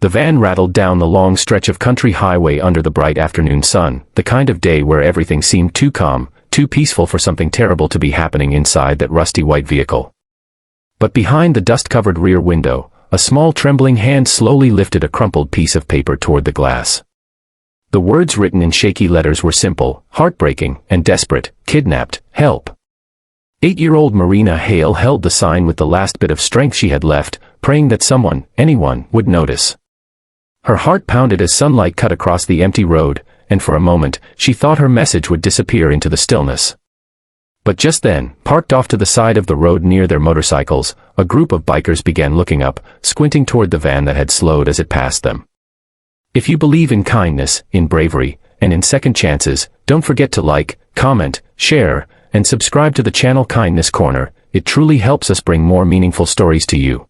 The van rattled down the long stretch of country highway under the bright afternoon sun, the kind of day where everything seemed too calm, too peaceful for something terrible to be happening inside that rusty white vehicle. But behind the dust-covered rear window, a small trembling hand slowly lifted a crumpled piece of paper toward the glass. The words written in shaky letters were simple, heartbreaking, and desperate: kidnapped, help. 8-year-old Marina Hale held the sign with the last bit of strength she had left, praying that someone, anyone, would notice. Her heart pounded as sunlight cut across the empty road, and for a moment, she thought her message would disappear into the stillness. But just then, parked off to the side of the road near their motorcycles, a group of bikers began looking up, squinting toward the van that had slowed as it passed them. If you believe in kindness, in bravery, and in second chances, don't forget to like, comment, share, and subscribe to the channel Kindness Corner. It truly helps us bring more meaningful stories to you.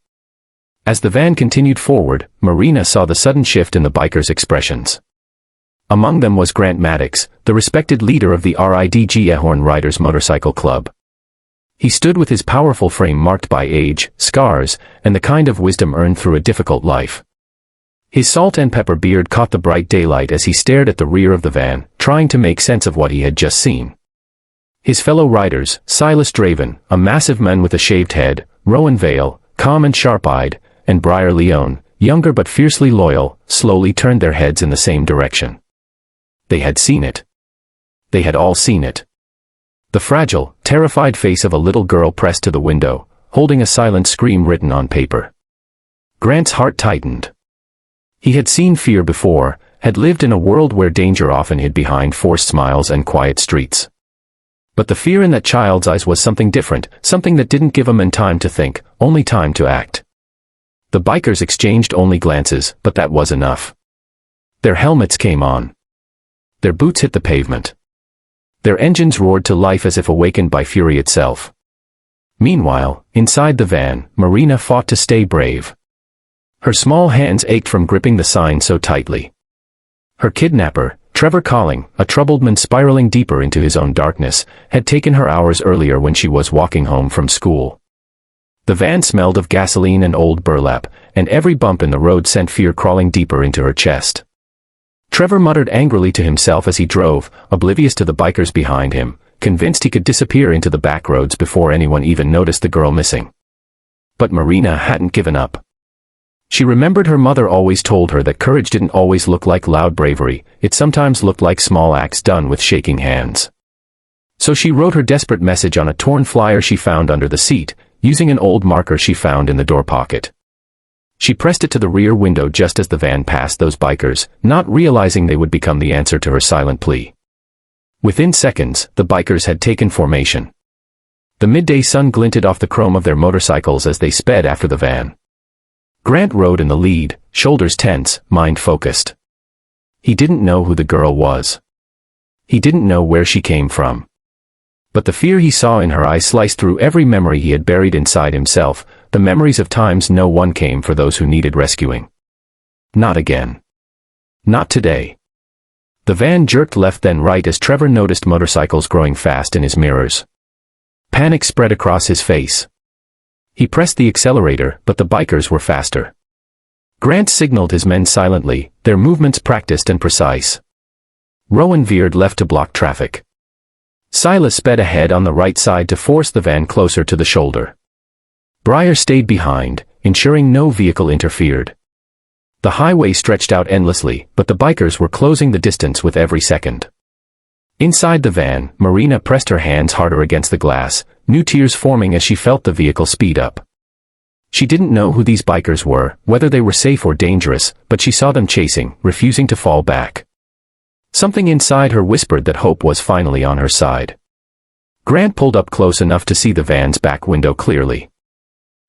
As the van continued forward, Marina saw the sudden shift in the bikers' expressions. Among them was Grant Maddox, the respected leader of the RIDG Ehorn Riders Motorcycle Club. He stood with his powerful frame marked by age, scars, and the kind of wisdom earned through a difficult life. His salt and pepper beard caught the bright daylight as he stared at the rear of the van, trying to make sense of what he had just seen. His fellow riders, Silas Draven, a massive man with a shaved head, Rowan Vale, calm and sharp-eyed, and Briar Leone, younger but fiercely loyal, slowly turned their heads in the same direction. They had seen it. They had all seen it. The fragile, terrified face of a little girl pressed to the window, holding a silent scream written on paper. Grant's heart tightened. He had seen fear before, had lived in a world where danger often hid behind forced smiles and quiet streets. But the fear in that child's eyes was something different, something that didn't give a man time to think, only time to act. The bikers exchanged only glances, but that was enough. Their helmets came on. Their boots hit the pavement. Their engines roared to life as if awakened by fury itself. Meanwhile, inside the van, Marina fought to stay brave. Her small hands ached from gripping the sign so tightly. Her kidnapper, Trevor Colling, a troubled man spiraling deeper into his own darkness, had taken her hours earlier when she was walking home from school. The van smelled of gasoline and old burlap, and every bump in the road sent fear crawling deeper into her chest. Trevor muttered angrily to himself as he drove, oblivious to the bikers behind him, convinced he could disappear into the back roads before anyone even noticed the girl missing. But Marina hadn't given up. She remembered her mother always told her that courage didn't always look like loud bravery, it sometimes looked like small acts done with shaking hands. So she wrote her desperate message on a torn flyer she found under the seat, using an old marker she found in the door pocket. She pressed it to the rear window just as the van passed those bikers, not realizing they would become the answer to her silent plea. Within seconds, the bikers had taken formation. The midday sun glinted off the chrome of their motorcycles as they sped after the van. Grant rode in the lead, shoulders tense, mind focused. He didn't know who the girl was. He didn't know where she came from. But the fear he saw in her eyes sliced through every memory he had buried inside himself, the memories of times no one came for those who needed rescuing. Not again. Not today. The van jerked left then right as Trevor noticed motorcycles growing fast in his mirrors. Panic spread across his face. He pressed the accelerator, but the bikers were faster. Grant signaled his men silently, their movements practiced and precise. Rowan veered left to block traffic. Silas sped ahead on the right side to force the van closer to the shoulder. Briar stayed behind, ensuring no vehicle interfered. The highway stretched out endlessly, but the bikers were closing the distance with every second. Inside the van, Marina pressed her hands harder against the glass, new tears forming as she felt the vehicle speed up. She didn't know who these bikers were, whether they were safe or dangerous, but she saw them chasing, refusing to fall back. Something inside her whispered that hope was finally on her side. Grant pulled up close enough to see the van's back window clearly.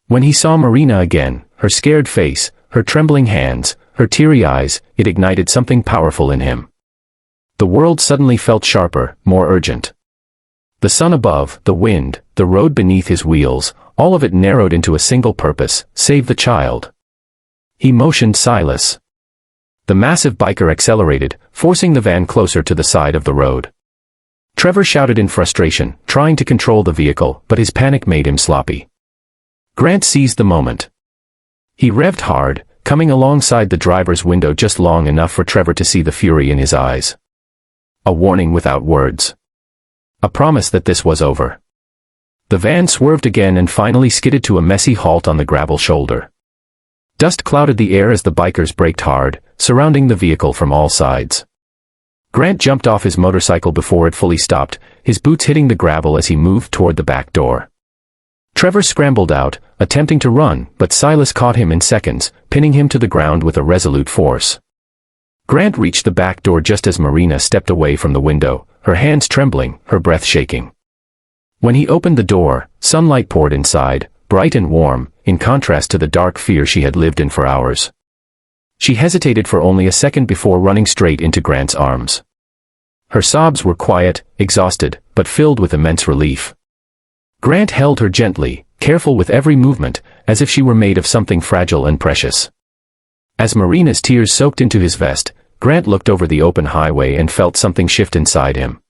When he saw Marina again, her scared face, her trembling hands, her teary eyes, it ignited something powerful in him. The world suddenly felt sharper, more urgent. The sun above, the wind, the road beneath his wheels, all of it narrowed into a single purpose: save the child. He motioned Silas. The massive biker accelerated, forcing the van closer to the side of the road. Trevor shouted in frustration, trying to control the vehicle, but his panic made him sloppy. Grant seized the moment. He revved hard, coming alongside the driver's window just long enough for Trevor to see the fury in his eyes. A warning without words. A promise that this was over. The van swerved again and finally skidded to a messy halt on the gravel shoulder. Dust clouded the air as the bikers braked hard, surrounding the vehicle from all sides. Grant jumped off his motorcycle before it fully stopped, his boots hitting the gravel as he moved toward the back door. Trevor scrambled out, attempting to run, but Silas caught him in seconds, pinning him to the ground with a resolute force. Grant reached the back door just as Marina stepped away from the window, her hands trembling, her breath shaking. When he opened the door, sunlight poured inside, bright and warm, in contrast to the dark fear she had lived in for hours. She hesitated for only a second before running straight into Grant's arms. Her sobs were quiet, exhausted, but filled with immense relief. Grant held her gently, careful with every movement, as if she were made of something fragile and precious. As Marina's tears soaked into his vest, Grant looked over the open highway and felt something shift inside him.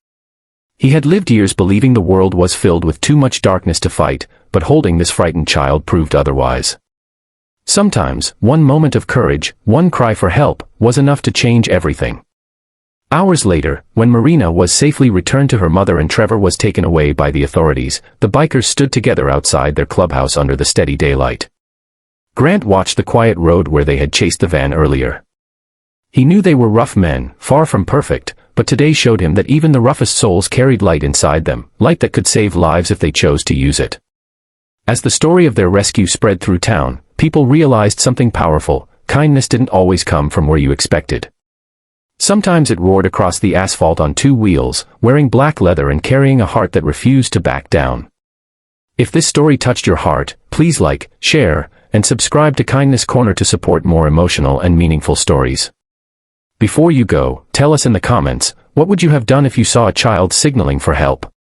He had lived years believing the world was filled with too much darkness to fight, but holding this frightened child proved otherwise. Sometimes, one moment of courage, one cry for help, was enough to change everything. Hours later, when Marina was safely returned to her mother and Trevor was taken away by the authorities, the bikers stood together outside their clubhouse under the steady daylight. Grant watched the quiet road where they had chased the van earlier. He knew they were rough men, far from perfect, but today showed him that even the roughest souls carried light inside them, light that could save lives if they chose to use it. As the story of their rescue spread through town, people realized something powerful: kindness didn't always come from where you expected. Sometimes it roared across the asphalt on two wheels, wearing black leather and carrying a heart that refused to back down. If this story touched your heart, please like, share, and subscribe to Kindness Corner to support more emotional and meaningful stories. Before you go, tell us in the comments, what would you have done if you saw a child signaling for help?